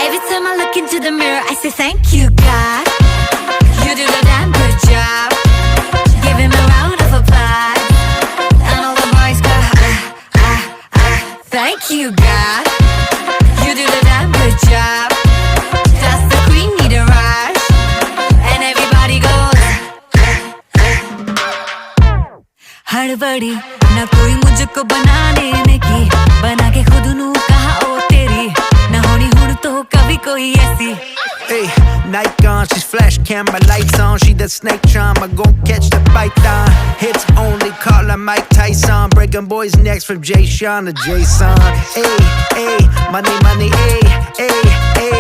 Every time I look into the mirror, I say thank you, God. You do the damn good job. Give him a round of applause. And all the boys go, thank you, God. You do the damn good job. Does the queen need a rush? And everybody goes, हड़बड़ी ना कोई मुझको बनाने में की, बना के खुद नू कहा ओ तेरी, ना होनी हुन तो कभी कोई ऐसी. Hey, night gone, she's flash camera lights on. She that snake charm, I gon' catch the python. Hits only, call her Mike Tyson. Breaking boys' necks from Jay Sean to Jason. Hey, hey, money, money, hey, hey, hey.